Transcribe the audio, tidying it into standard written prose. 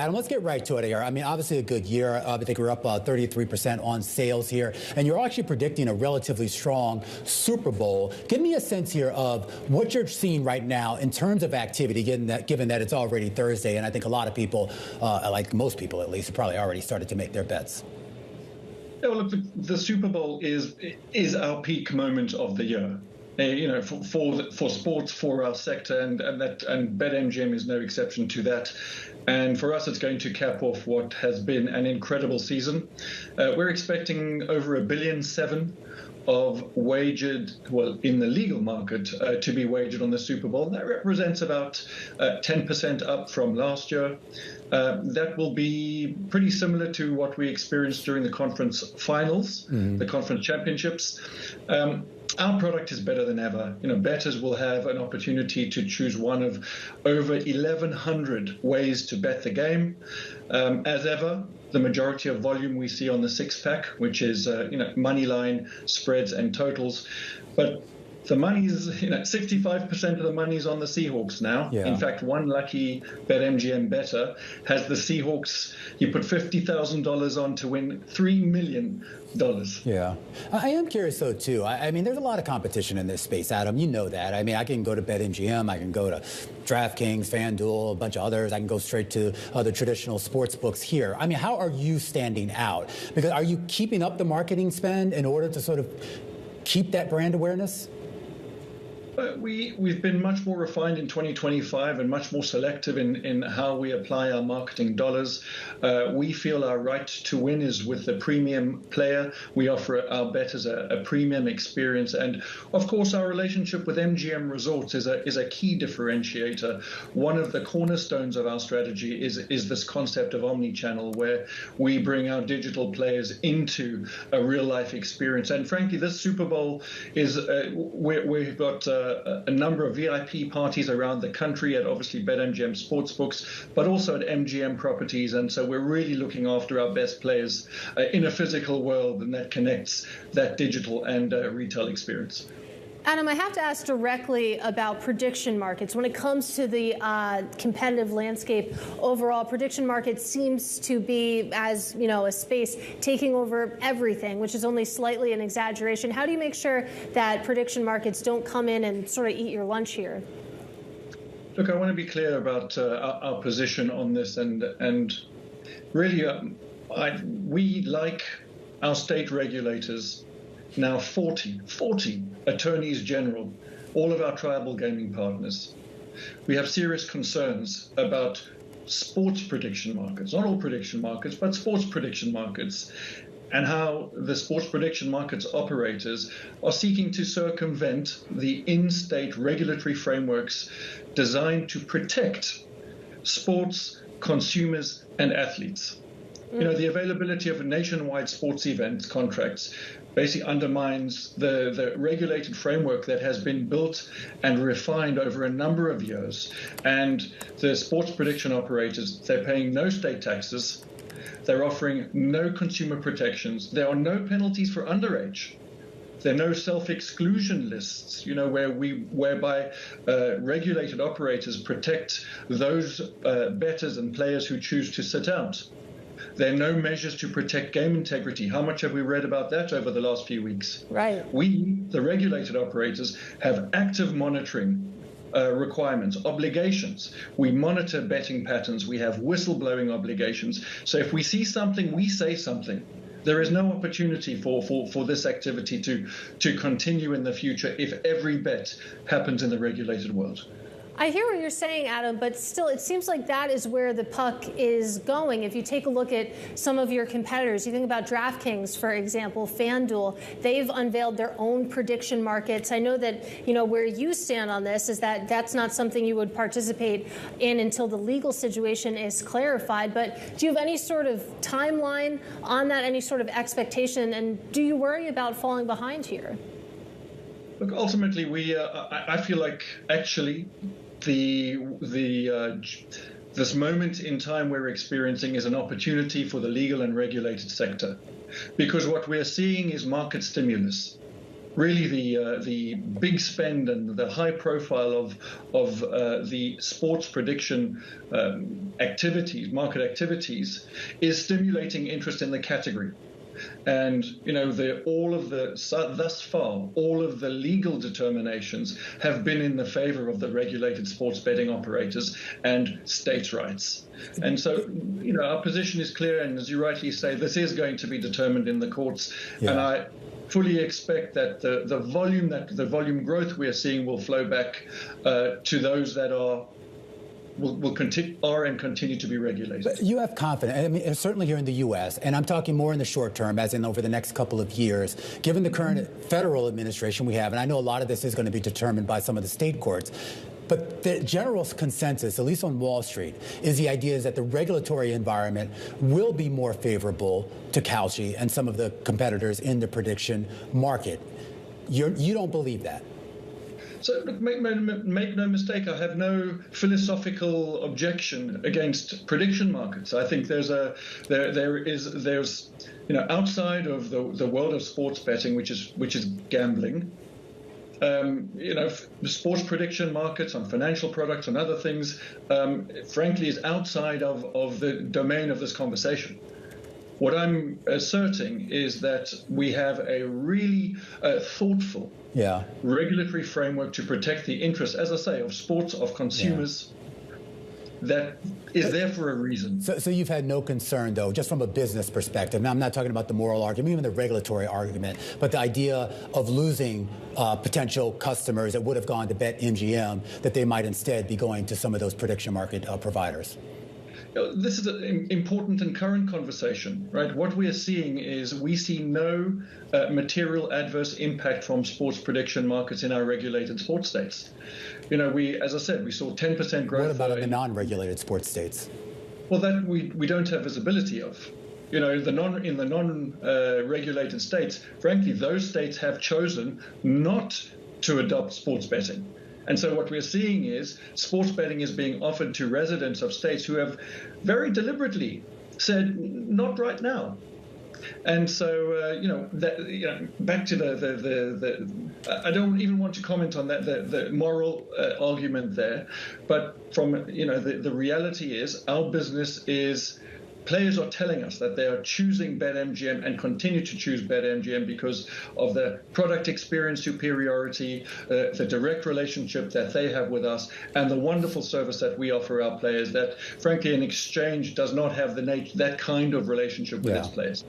Adam, let's get right to it here. I mean, obviously a good year. I think we're up 33% on sales here. And you're actually predicting a relatively strong Super Bowl. Give me a sense here of what you're seeing right now in terms of activity, given that it's already Thursday. And I think a lot of people, like most people at least, probably already started to make their bets. Yeah, well, look, the Super Bowl is our peak moment of the year. For sports, for our sector, and BetMGM is no exception to that. And for us, it's going to cap off what has been an incredible season. We're expecting over $1.7 billion of wagered, well, in the legal market, to be wagered on the Super Bowl. That represents about 10% up from last year. That will be pretty similar to what we experienced during the conference finals, the conference championships. Our product is better than ever. Bettors will have an opportunity to choose one of over 1,100 ways to bet the game. As ever, the majority of volume we see on the six-pack, which is money line, spreads, and totals. But the money's, 65% of the money's on the Seahawks now. Yeah. In fact, one lucky BetMGM bettor has the Seahawks. He put $50,000 on to win $3 million. Yeah. I am curious, though, too. I mean, there's a lot of competition in this space, Adam. You know that. I mean, I can go to BetMGM. I can go to DraftKings, FanDuel, a bunch of others. I can go straight to other traditional sports books here. I mean, how are you standing out? Because are you keeping up the marketing spend in order to sort of keep that brand awareness? We've been much more refined in 2025 and much more selective in how we apply our marketing dollars. We feel our right to win is with the premium player. We offer our bettors a premium experience. And, of course, our relationship with MGM Resorts is a key differentiator. One of the cornerstones of our strategy is this concept of omni-channel, where we bring our digital players into a real-life experience. And, frankly, this Super Bowl is we've got a number of VIP parties around the country at obviously BetMGM Sportsbooks, but also at MGM properties. And so we're really looking after our best players in a physical world, and that connects that digital and retail experience. Adam, I have to ask directly about prediction markets. When it comes to the competitive landscape overall, prediction markets seems to be, as a space taking over everything, which is only slightly an exaggeration. How do you make sure that prediction markets don't come in and sort of eat your lunch here? Look, I want to be clear about our position on this, and really, we, like our state regulators, now 40 attorneys general, all of our tribal gaming partners. We have serious concerns about sports prediction markets, not all prediction markets, but sports prediction markets, and how the sports prediction markets operators are seeking to circumvent the in-state regulatory frameworks designed to protect sports, consumers, and athletes. The availability of a nationwide sports event contracts basically undermines the regulated framework that has been built and refined over a number of years. And the sports prediction operators, they're paying no state taxes. They're offering no consumer protections. There are no penalties for underage. There are no self-exclusion lists, whereby regulated operators protect those bettors and players who choose to sit out. There are no measures to protect game integrity. How much have we read about that over the last few weeks? Right. We, the regulated operators, have active monitoring requirements, obligations. We monitor betting patterns. We have whistleblowing obligations. So if we see something, we say something. There is no opportunity for this activity to continue in the future if every bet happens in the regulated world. I hear what you're saying, Adam, but still, it seems like that is where the puck is going. If you take a look at some of your competitors, you think about DraftKings, for example, FanDuel, they've unveiled their own prediction markets. I know that, where you stand on this is that that's not something you would participate in until the legal situation is clarified. But do you have any sort of timeline on that, any sort of expectation? And do you worry about falling behind here? Look, ultimately, I feel like actually this moment in time we're experiencing is an opportunity for the legal and regulated sector, because what we're seeing is market stimulus. really the big spend and the high profile of the sports prediction activities, market activities, is stimulating interest in the category. And thus far, all of the legal determinations have been in the favor of the regulated sports betting operators and states' rights. And so, our position is clear. And as you rightly say, this is going to be determined in the courts. Yeah. And I fully expect that the volume growth we are seeing will flow back to those that will continue to be regulated. But you have confidence, I mean, certainly here in the U.S., and I'm talking more in the short term, as in over the next couple of years, given the current federal administration we have, and I know a lot of this is going to be determined by some of the state courts, but the general consensus, at least on Wall Street, is the idea is that the regulatory environment will be more favorable to Kalshi and some of the competitors in the prediction market. You don't believe that? So make no mistake, I have no philosophical objection against prediction markets. I think there's outside of the world of sports betting, which is gambling, sports prediction markets on financial products and other things, frankly, is outside of the domain of this conversation. What I'm asserting is that we have a really thoughtful regulatory framework to protect the interests, as I say, of sports, of consumers, that is there for a reason. So you've had no concern, though, just from a business perspective. Now, I'm not talking about the moral argument, even the regulatory argument, but the idea of losing potential customers that would have gone to BetMGM, that they might instead be going to some of those prediction market providers. This is an important and current conversation, right? What we are seeing is we see no material adverse impact from sports prediction markets in our regulated sports states. As I said, we saw 10% growth. What about in the non-regulated sports states? Well, that we don't have visibility of. In the non-regulated states, frankly, those states have chosen not to adopt sports betting. And so what we're seeing is sports betting is being offered to residents of states who have very deliberately said, not right now. And so, back to the I don't even want to comment on that, the moral argument there. But from, the reality is our business is, players are telling us that they are choosing BetMGM and continue to choose BetMGM because of the product experience superiority, the direct relationship that they have with us, and the wonderful service that we offer our players that, frankly, an exchange does not have that kind of relationship with its players.